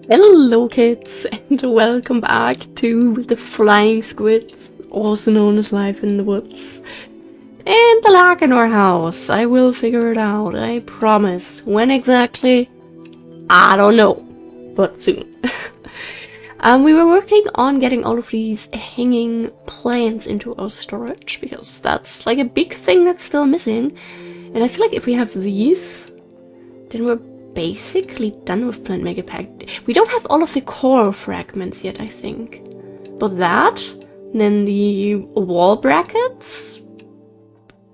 Hello kids, and welcome back to the Flying Squids, also known as Life in the Woods. And the lag in our house. I will figure it out, I promise. When exactly? I don't know, but soon. We were working on getting all of these hanging plants into our storage, because that's like a big thing that's still missing. And I feel like if we have these, then we're basically done with Plant Mega Pack. We don't have all of the core fragments yet, I think. But that, then the wall brackets,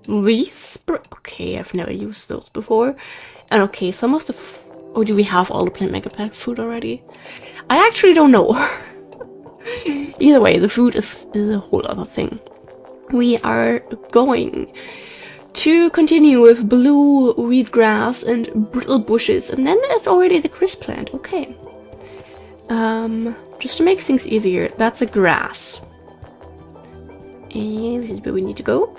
these, okay, I've never used those before. And okay, some of the, oh, do we have all the Plant Mega Pack food already? I actually don't know. Either way, the food is a whole other thing. We are going to continue with blue wheatgrass and brittle bushes, and then there's already the crisp plant. Okay. Just to make things easier, that's a grass. And this is where we need to go.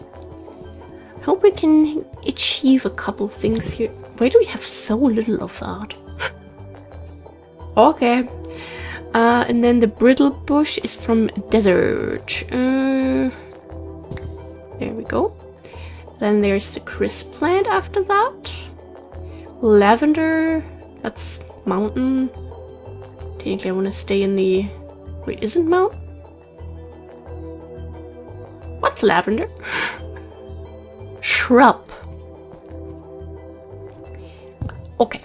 I hope we can achieve a couple things here. Why do we have so little of that? Okay. And then the brittle bush is from desert. There we go. Then there's the crisp plant after that. Lavender, that's mountain. Technically I want to stay in the... Wait, isn't mountain? What's lavender? Shrub. Okay.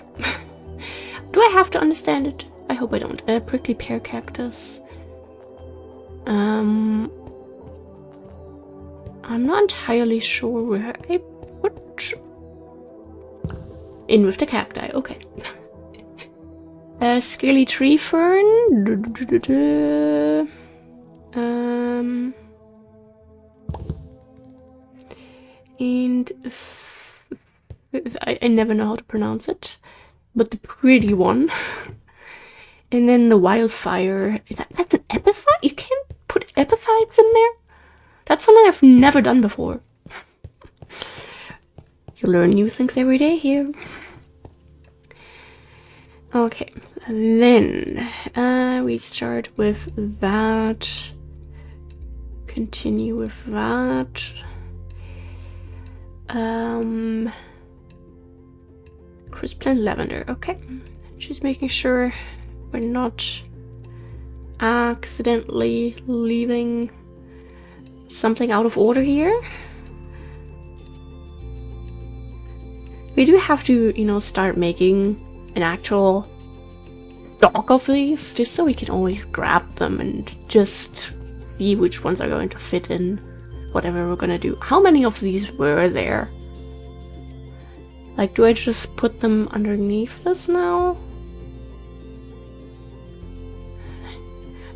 Do I have to understand it? I hope I don't. Prickly pear cactus. I'm not entirely sure where I put... In with the cacti, okay. Scaly tree fern. And... I never know how to pronounce it. But the pretty one. And then the wildfire. That's an epithet? You can't put epithets in there? That's something I've never done before. You learn new things every day here. Okay, and then we start with that. Continue with that. Crisp plant lavender. Okay, just making sure we're not accidentally leaving something out of order here. We do have to, you know, start making an actual stock of these, just so we can always grab them and just see which ones are going to fit in whatever we're gonna do. How many of these were there? Like, do I just put them underneath this now?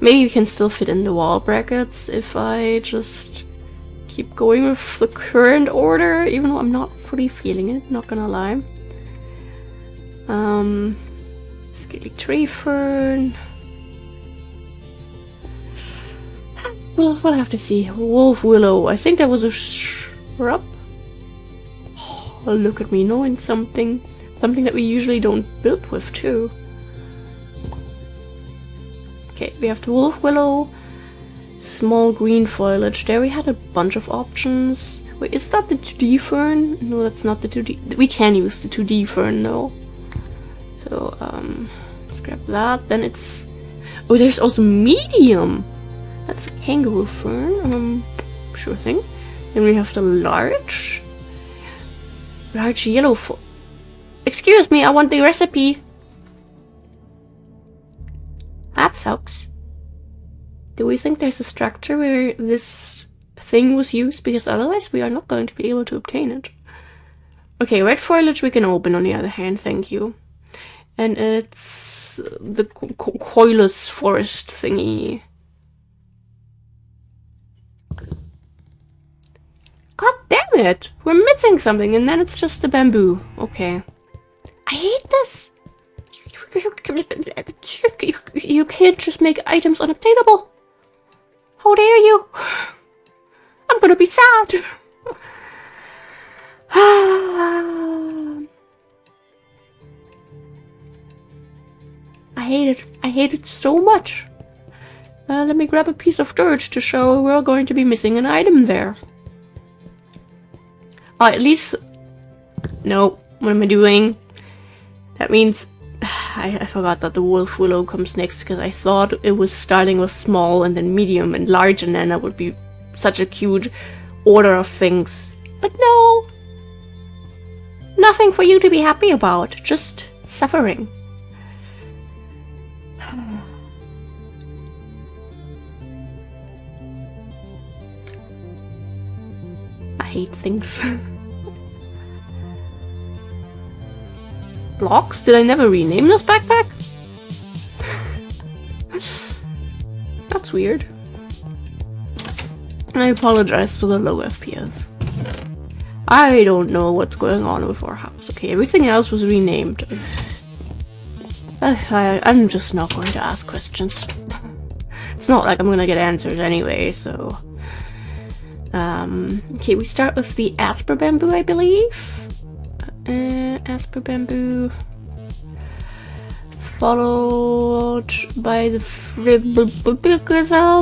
Maybe you can still fit in the wall brackets if I just keep going with the current order, even though I'm not fully feeling it, not gonna lie. Scaly tree fern. We'll have to see. Wolf willow. I think that was a shrub. Oh, look at me knowing something. Something that we usually don't build with too. Okay, we have the wolf willow, small green foliage. There we had a bunch of options. Wait, is that the 2D fern? No, that's not the 2D. We can use the 2D fern though. So, let's grab that. Then it's... Oh, there's also medium! That's a kangaroo fern. Sure thing. Then we have the large yellow fern. Excuse me, I want the recipe! That sucks. Do we think there's a structure where this thing was used? Because otherwise we are not going to be able to obtain it. Okay, red foliage we can open on the other hand, thank you. And it's the coilless forest thingy. God damn it! We're missing something and then it's just the bamboo. Okay. I hate this! You can't just make items unobtainable. How dare you? I'm gonna be sad. I hate it. I hate it so much. Let me grab a piece of dirt to show we're going to be missing an item there. Oh, at least... No, what am I doing? That means... I forgot that the wolf willow comes next because I thought it was starting with small and then medium and large and then that would be such a cute order of things. But no! Nothing for you to be happy about, just suffering. I hate things. Blocks? Did I never rename this backpack? That's weird. I apologize for the low FPS. I don't know what's going on with our house. Okay, everything else was renamed. I'm just not going to ask questions. It's not like I'm gonna get answers anyway, so... okay, we start with the Asper Bamboo, I believe. Asper Bamboo. Followed by the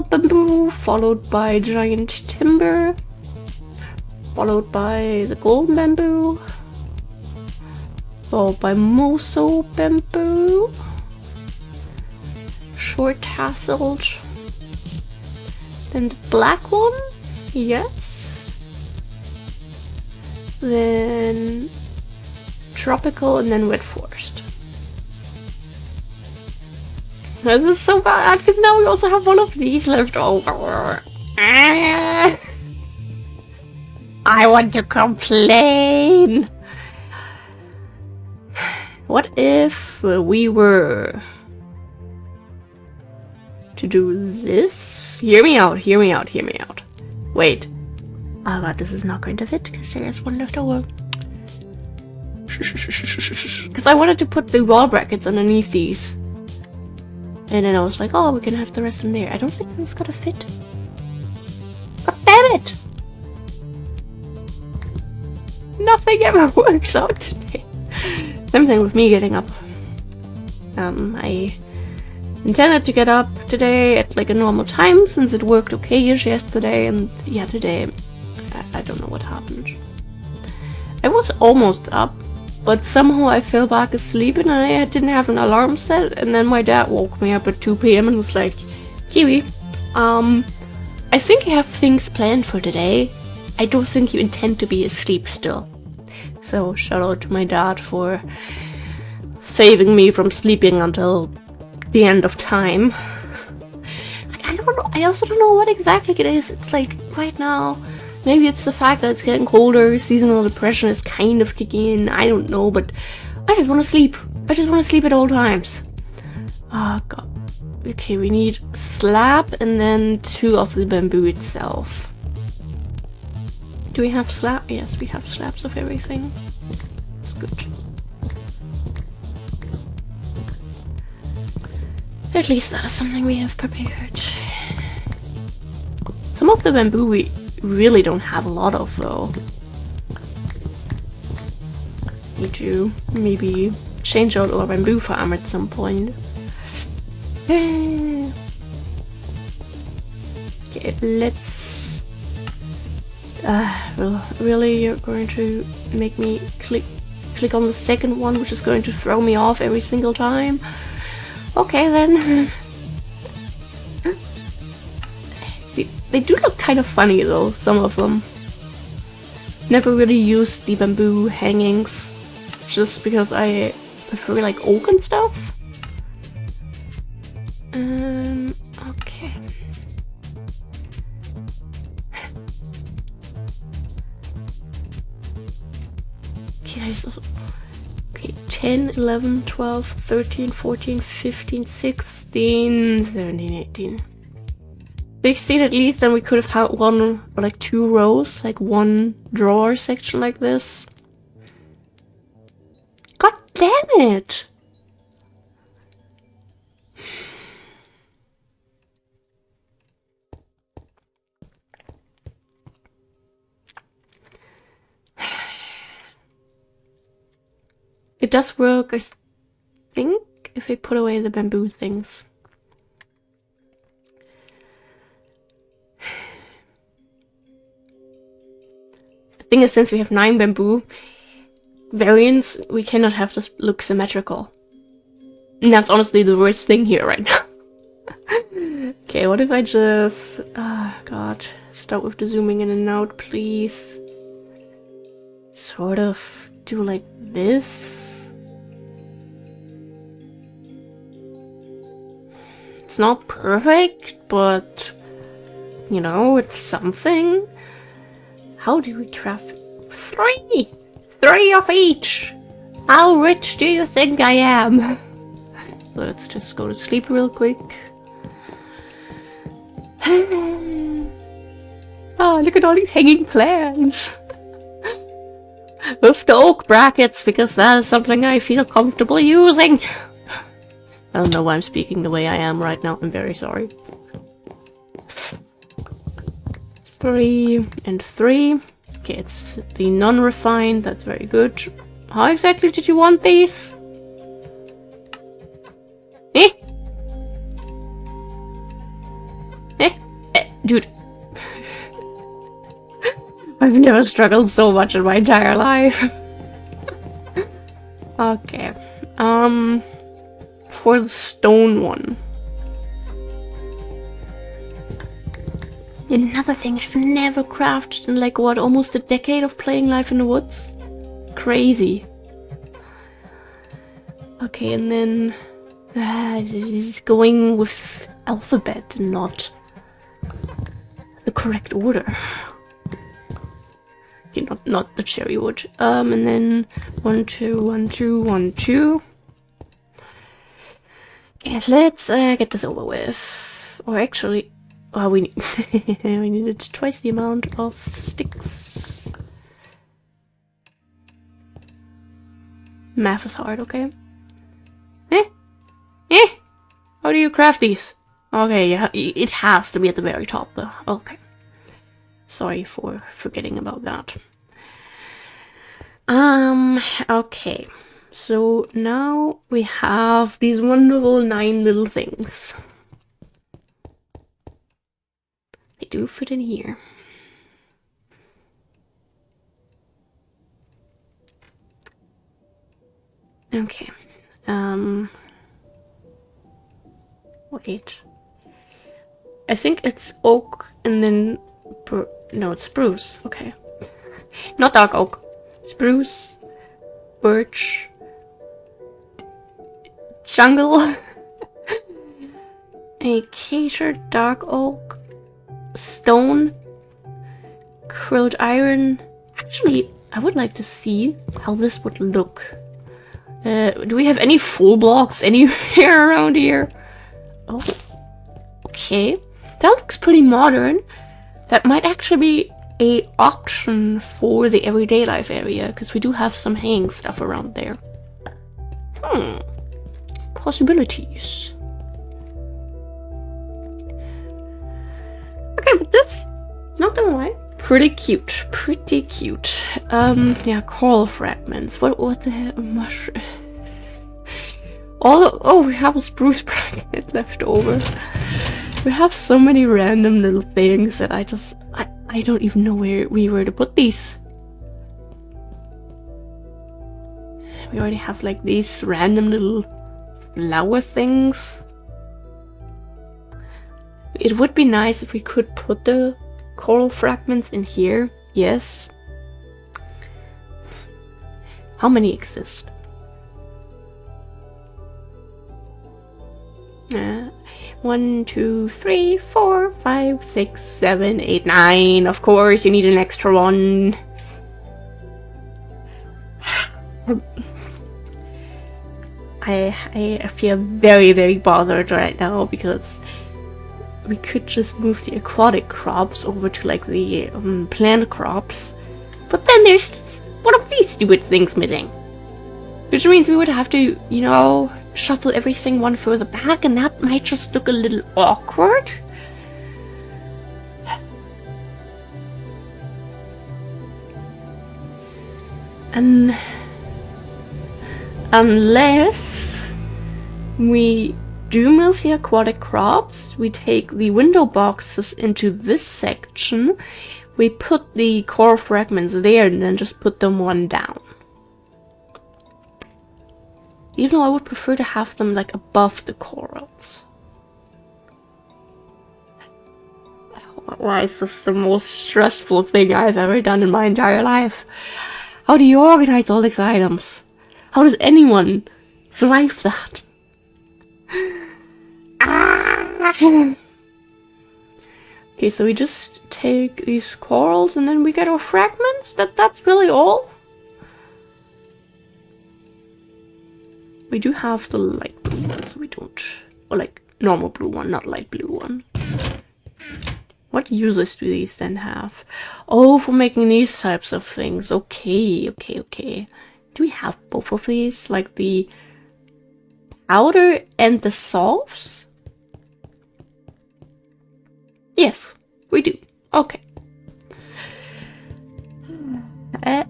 Bamboo, followed by Giant Timber. Followed by the Golden Bamboo. Followed by Moso Bamboo. Short tasseled. Then the black one. Yes. Then tropical and then wet forest. This is so bad because now we also have one of these left over. I want to complain. What if we were to do this? Hear me out, hear me out, hear me out. Wait. Oh god, this is not going to fit because there is one left over. Because I wanted to put the wall brackets underneath these. And then I was like, oh, we can have the rest in there. I don't think it's gonna fit. God damn it! Nothing ever works out today. Same thing with me getting up. I intended to get up today at like a normal time since it worked okay-ish yesterday, and yeah, today I don't know what happened. I was almost up, but somehow I fell back asleep and I didn't have an alarm set, and then my dad woke me up at 2 PM and was like, Kiwi, I think you have things planned for today. I don't think you intend to be asleep still. So shout out to my dad for saving me from sleeping until the end of time. I don't know, I also don't know what exactly it is. It's like right now, maybe it's the fact that it's getting colder, seasonal depression is kind of kicking in, I don't know, but I just want to sleep. I just want to sleep at all times. Oh god. Okay, we need slab and then 2 of the bamboo itself. Do we have slab? Yes, we have slabs of everything. That's good. At least that is something we have prepared. Some of the bamboo we really don't have a lot of though. Need to maybe change out our bamboo farm at some point. Okay, let's... well, really, you're going to make me click on the second one, which is going to throw me off every single time. Okay, then. They do look kind of funny, though, some of them. Never really used the bamboo hangings, just because I prefer, like, oak and stuff. Okay. Okay, 10, 11, 12, 13, 14, 15, 16, 17, 18. 16 at least, then we could have had one or like 2 rows, like one drawer section like this. God damn it! It does work, I think, if I put away the bamboo things? The thing is, since we have 9 bamboo variants, we cannot have this look symmetrical. And that's honestly the worst thing here right now. Okay, what if I just... oh god, start with the zooming in and out, please. Sort of do like this. It's not perfect, but... you know, it's something. How do we craft 3? 3 of each! How rich do you think I am? Let's just go to sleep real quick. Oh, look at all these hanging plants! With the oak brackets, because that is something I feel comfortable using. I don't know why I'm speaking the way I am right now. I'm very sorry. 3 and 3. Okay, it's the non-refined. That's very good. How exactly did you want these? Eh? Dude. I've never struggled so much in my entire life. Okay. For the stone one. Another thing I've never crafted in like what, almost a decade of playing Life in the Woods? Crazy. Okay, and then this is going with alphabet and not the correct order. Okay, not the cherry wood. And then 1, 2, 1, 2, 1, 2. Okay, let's get this over with. Or actually, oh, we needed twice the amount of sticks. Math is hard, okay? How do you craft these? Okay, yeah, it has to be at the very top though. Okay. Sorry for forgetting about that. Okay. So now we have these wonderful 9 little things. They do fit in here. Okay. Wait. I think it's oak and then... no, it's spruce. Okay. Not dark oak. Spruce. Birch. Jungle. Acacia, dark oak. Stone. Curled iron. Actually, I would like to see how this would look. Do we have any full blocks anywhere around here? Oh. Okay. That looks pretty modern. That might actually be a option for the everyday life area, because we do have some hanging stuff around there. Possibilities. Okay, but this, not gonna lie, pretty cute. Pretty cute. Yeah, coral fragments. What the hell? Mushroom. Oh, we have a spruce bracket left over. We have so many random little things that I don't even know where we were to put these. We already have like these random little flower things. It would be nice if we could put the coral fragments in here. Yes. How many exist? 1, 2, 3, 4, 5, 6, 7, 8, 9. Of course, you need an extra one. I feel very, very bothered right now because we could just move the aquatic crops over to like the plant crops, but then there's one of these stupid things missing, which means we would have to, you know, shuffle everything one further back, and that might just look a little awkward. And unless we do move the aquatic crops. We take the window boxes into this section. We put the core fragments there and then just put them one down. Even though I would prefer to have them like above the corals. Why is this the most stressful thing I've ever done in my entire life? How do you organize all these items? How does anyone survive that? Okay, so we just take these corals and then we get our fragments? That's really all? We do have the light blue one, so we don't... Or like normal blue one, not light blue one. What uses do these then have? Oh, for making these types of things. Okay. Do we have both of these? Like the powder and the salves? Yes, we do. Okay. At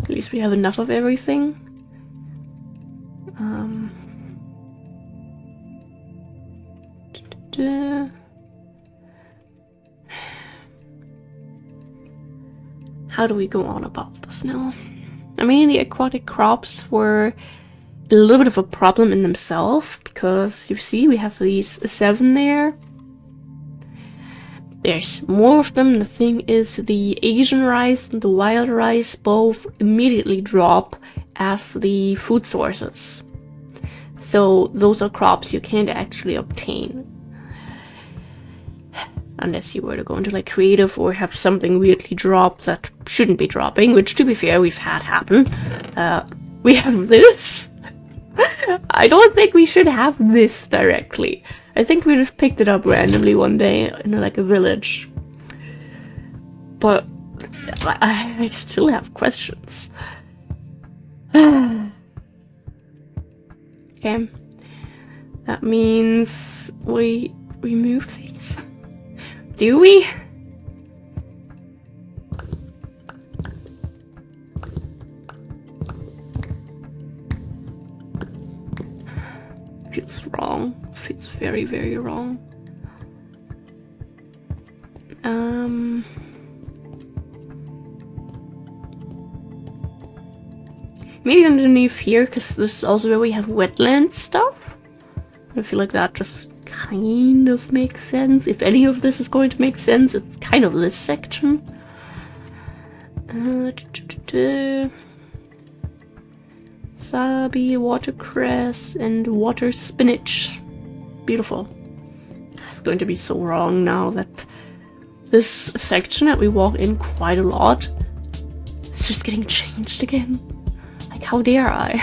least we have enough of everything. How do we go on about this now? I mean, the aquatic crops were a little bit of a problem in themselves, because you see we have these 7 there. There's more of them. The thing is, the Asian rice and the wild rice both immediately drop as the food sources. So those are crops you can't actually obtain. Unless you were to go into like creative or have something weirdly drop that shouldn't be dropping, which to be fair, we've had happen. We have this. I don't think we should have this directly. I think we just picked it up randomly one day in like a village. But I still have questions. Okay. That means we remove these. Do we? Feels wrong. Feels very, very wrong. Maybe underneath here, because this is also where we have wetland stuff. I feel like that just kind of makes sense. If any of this is going to make sense, it's kind of this section. Sabi, watercress, and water spinach. Beautiful. It's going to be so wrong now that this section that we walk in quite a lot is just getting changed again. Like, how dare I?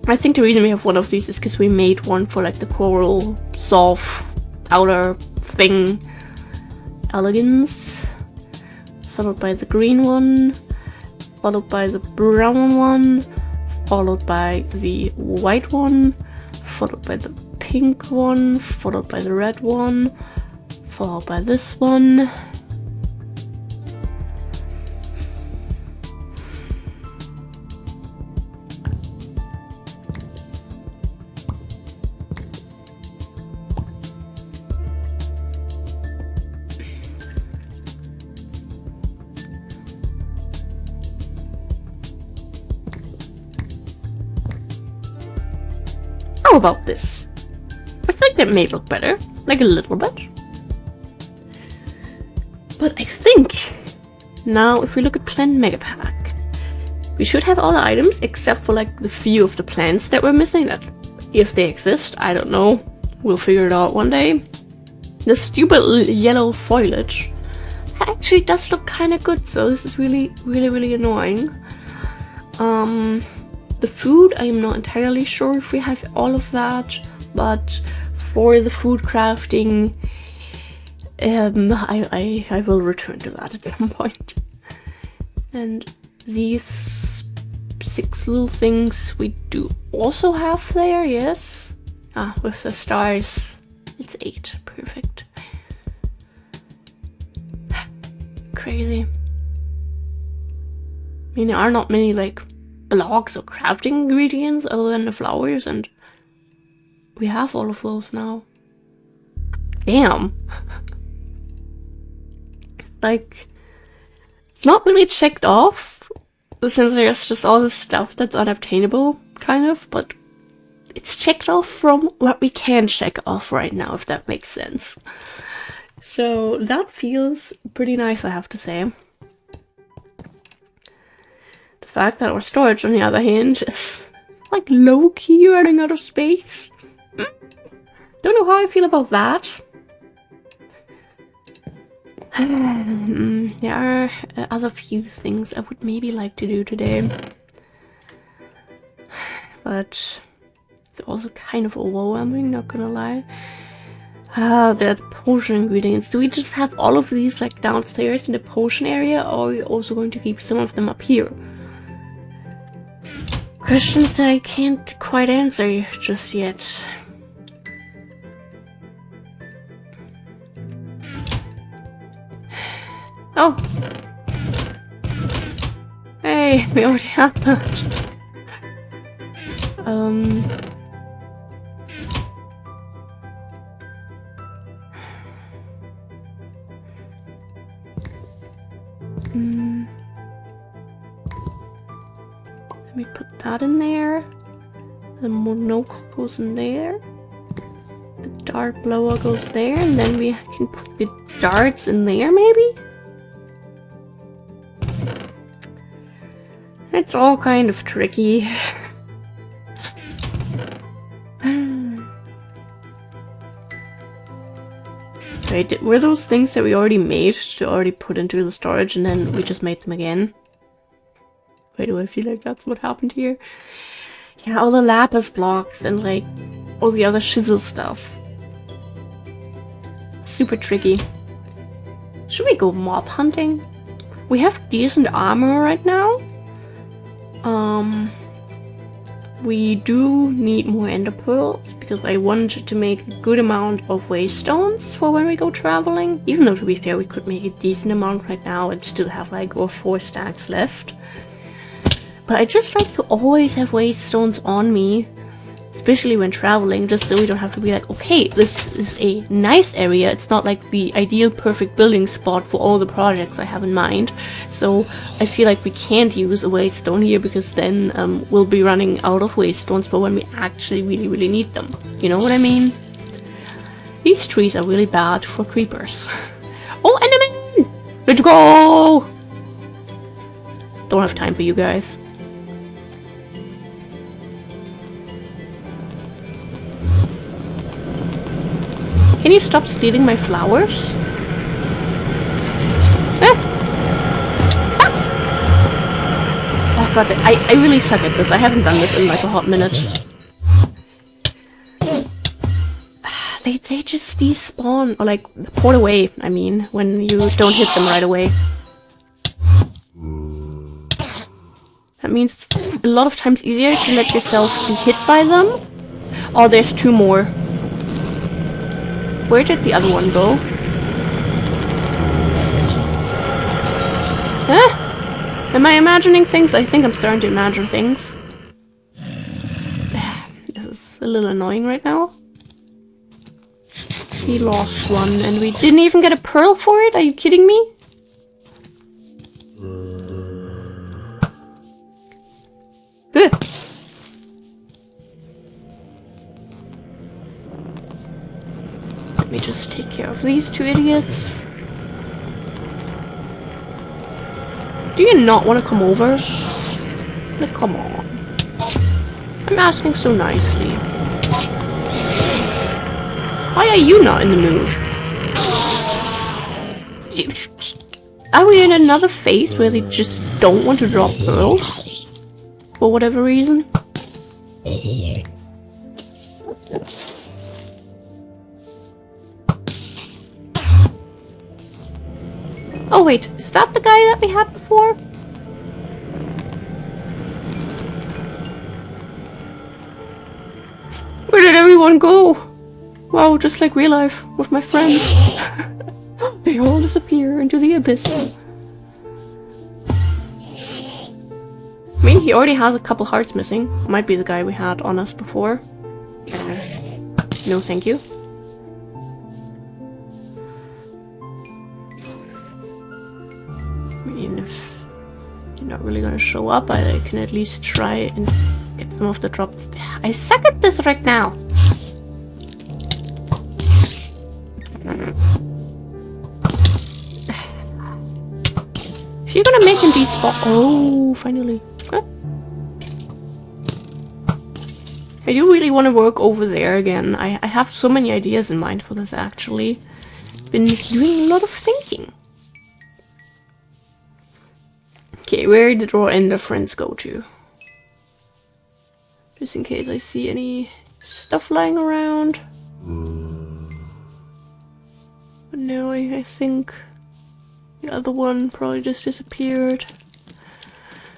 I think the reason we have one of these is because we made one for like the coral soft powder thing. Elegance. Followed by the green one. Followed by the brown one. Followed by the white one. Followed by the pink one. Followed by the red one. Followed by this one. How about this? I think that may look better, like a little bit. But I think now if we look at Plant Mega Pack, we should have all the items except for like the few of the plants that we're missing, that if they exist, I don't know. We'll figure it out one day. The stupid yellow foliage actually does look kind of good, so this is really annoying. The food, I am not entirely sure if we have all of that, but for the food crafting, I will return to that at some point. And these 6 little things we do also have there, yes? Ah, with the stars, it's 8, perfect. crazy. I mean, there are not many, like, blocks or crafting ingredients other than the flowers, and we have all of those now. Damn. Like, it's not really checked off, since there's just all this stuff that's unobtainable, kind of, but it's checked off from what we can check off right now, if that makes sense. So that feels pretty nice, I have to say. The fact that our storage, on the other hand, is like low-key running out of space. Don't know how I feel about that. There are other few things I would maybe like to do today. But it's also kind of overwhelming, not gonna lie. There's potion ingredients. Do we just have all of these like downstairs in the potion area, or are we also going to keep some of them up here? Questions that I can't quite answer just yet. Oh! Hey, we already have that. Let me put that in there. The monocle goes in there. The dart blower goes there, and then we can put the darts in there, maybe? It's all kind of tricky. Wait, were those things that we already made to already put into the storage and then we just made them again? Why do I feel like that's what happened here? Yeah, all the lapis blocks and like all the other chisel stuff. Super tricky. Should we go mob hunting? We have decent armor right now. We do need more ender pearls because I wanted to make a good amount of waystones for when we go traveling. Even though, to be fair, we could make a decent amount right now and still have like 4 stacks left. But I just like to always have waystones on me, especially when traveling, just so we don't have to be like, okay, this is a nice area. It's not like the ideal perfect building spot for all the projects I have in mind. So I feel like we can't use a waystone here because then we'll be running out of waystones for when we actually really need them. You know what I mean? These trees are really bad for creepers. Oh, enderman! Let's go! Don't have time for you guys. Can you stop stealing my flowers? Ah! Ah! Oh god, I really suck at this. I haven't done this in like a hot minute. They just despawn, or like port away, I mean, when you don't hit them right away. That means it's a lot of times easier to let yourself be hit by them. Oh, there's 2 more. Where did the other one go? Huh? Am I imagining things? I think I'm starting to imagine things. This is a little annoying right now. We lost one and we didn't even get a pearl for it? Are you kidding me? Let me just take care of these 2 idiots. Do you not want to come over? Like, come on. I'm asking so nicely. Why are you not in the mood? Are we in another phase where they just don't want to drop pearls? For whatever reason? Oh wait, is that the guy that we had before? Where did everyone go? Wow, just like real life with my friends. They all disappear into the abyss. I mean, he already has a couple hearts missing. Might be the guy we had on us before. No, thank you. I mean, if you're not really gonna show up, I can at least try and get some of the drops. I suck at this right now. If you're gonna make him despawn— oh, finally. Huh? I do really want to work over there again. I have so many ideas in mind for this, actually. Been doing a lot of thinking. Okay, where did our ender friends go to? Just in case I see any stuff lying around. But no, I think the other one probably just disappeared.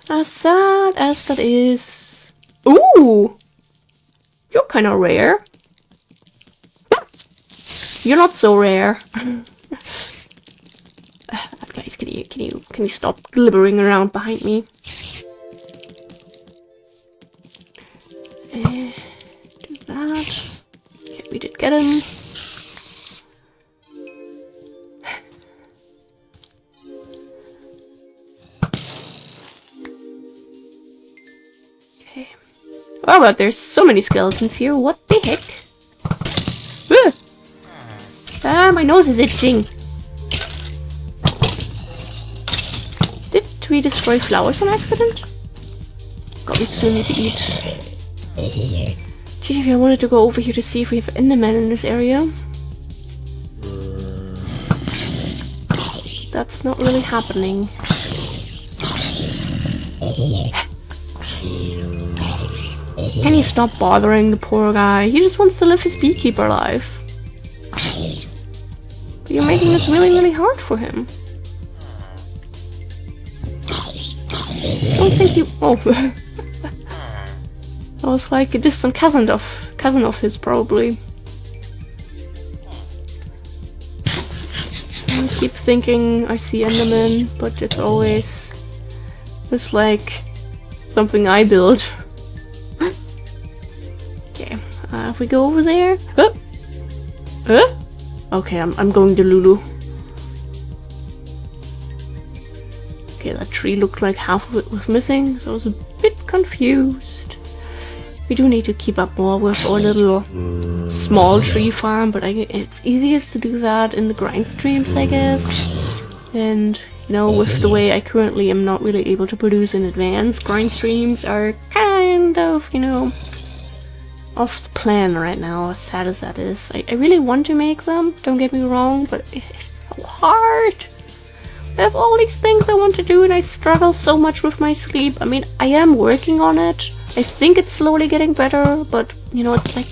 As sad as that is. Ooh! You're kind of rare. You're not so rare. Guys, can you stop glibbering around behind me? Do that. Okay, we did get him. Okay. Oh god, there's so many skeletons here. What the heck? Ah, my nose is itching. Did we destroy flowers on accident? God, we still need to eat. Gee, I wanted to go over here to see if we have Enderman in this area. That's not really happening. Can you stop bothering the poor guy? He just wants to live his beekeeper life. But you're making this really, really hard for him. I don't think you— oh. That was like a distant cousin of his, probably. I keep thinking I see Enderman, but it's always just like something I build. Okay, if we go over there— okay, I'm going to Lulu. Okay, that tree looked like half of it was missing, so I was a bit confused. We do need to keep up more with our little small tree farm, but it's easiest to do that in the grind streams, I guess. And, you know, with the way I currently am not really able to produce in advance, grind streams are kind of, you know, off the plan right now, as sad as that is. I really want to make them, don't get me wrong, but it's so hard. I have all these things I want to do and I struggle so much with my sleep. I mean, I am working on it. I think it's slowly getting better, but, you know, it's like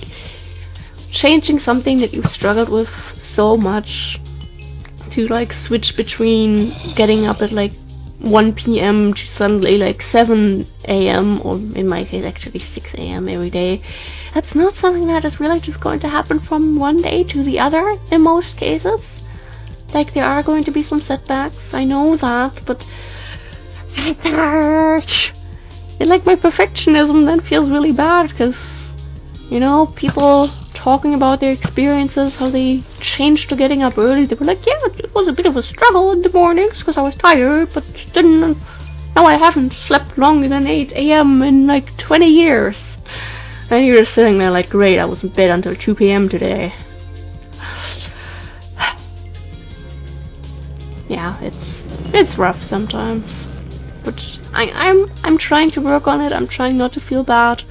changing something that you've struggled with so much to, like, switch between getting up at, like, 1 PM to suddenly, like, 7 AM, or in my case, actually 6 AM every day. That's not something that is really just going to happen from one day to the other, in most cases. Like, there are going to be some setbacks, I know that, but it's hard. And, like, my perfectionism then feels really bad, because, you know, people talking about their experiences, how they changed to getting up early, they were like, yeah, it was a bit of a struggle in the mornings, because I was tired, but then, now I haven't slept longer than 8 AM in, like, 20 years. And you're just sitting there like, great, I was in bed until 2 PM today. Yeah, it's rough sometimes, but I'm trying to work on it. I'm trying not to feel bad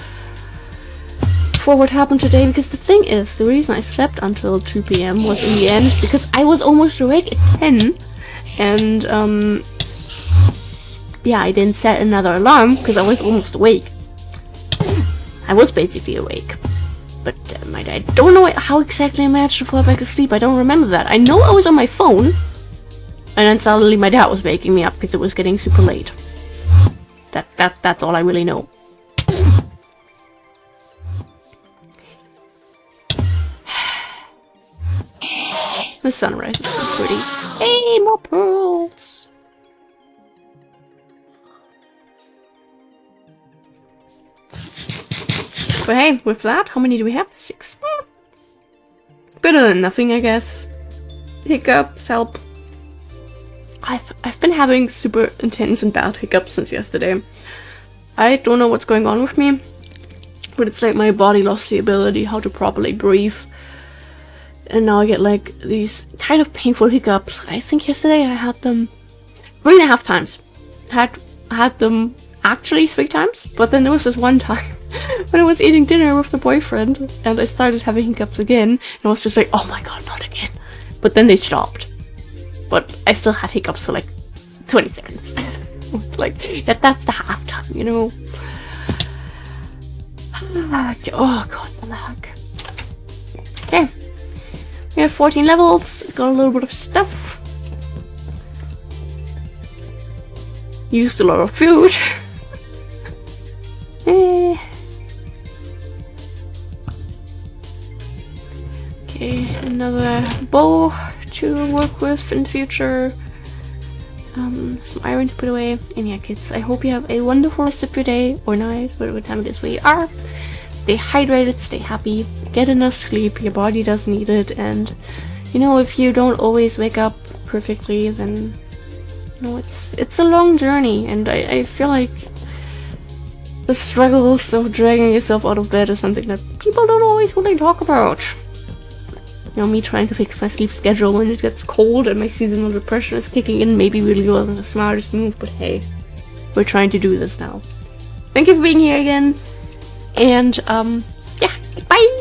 for what happened today, because the thing is, the reason I slept until 2 PM was in the end because I was almost awake at 10, and yeah, I didn't set another alarm because I was almost awake. I was basically awake, but I don't know how exactly I managed to fall back asleep. I don't remember that. I know I was on my phone, and then suddenly my dad was waking me up because it was getting super late. That's all I really know. The sunrise is so pretty. Hey, more pearls! But hey, with that, how many do we have? 6. Better than nothing, I guess. Hiccups help. I've been having super intense and bad hiccups since yesterday. I don't know what's going on with me, but it's like my body lost the ability how to properly breathe. And now I get like these kind of painful hiccups. I think yesterday I had them 3.5 times. Had them actually 3 times, but then there was this one time when I was eating dinner with the boyfriend and I started having hiccups again, and I was just like, oh my god, not again. But then they stopped. But I still had hiccups for like 20 seconds. Like, that's the halftime, you know? Oh god, the lag. Okay. We have 14 levels, got a little bit of stuff. Used a lot of food. Okay, another bow to work with in the future. Some iron to put away. And yeah, kids, I hope you have a wonderful rest of your day or night, whatever time it is where you are. Stay hydrated, stay happy, get enough sleep, your body does need it, and you know, if you don't always wake up perfectly, then you know, it's a long journey, and I feel like the struggles of dragging yourself out of bed is something that people don't always really talk about. You know, me trying to fix my sleep schedule when it gets cold and my seasonal depression is kicking in maybe really wasn't the smartest move, but hey, we're trying to do this now. Thank you for being here again, and yeah, bye!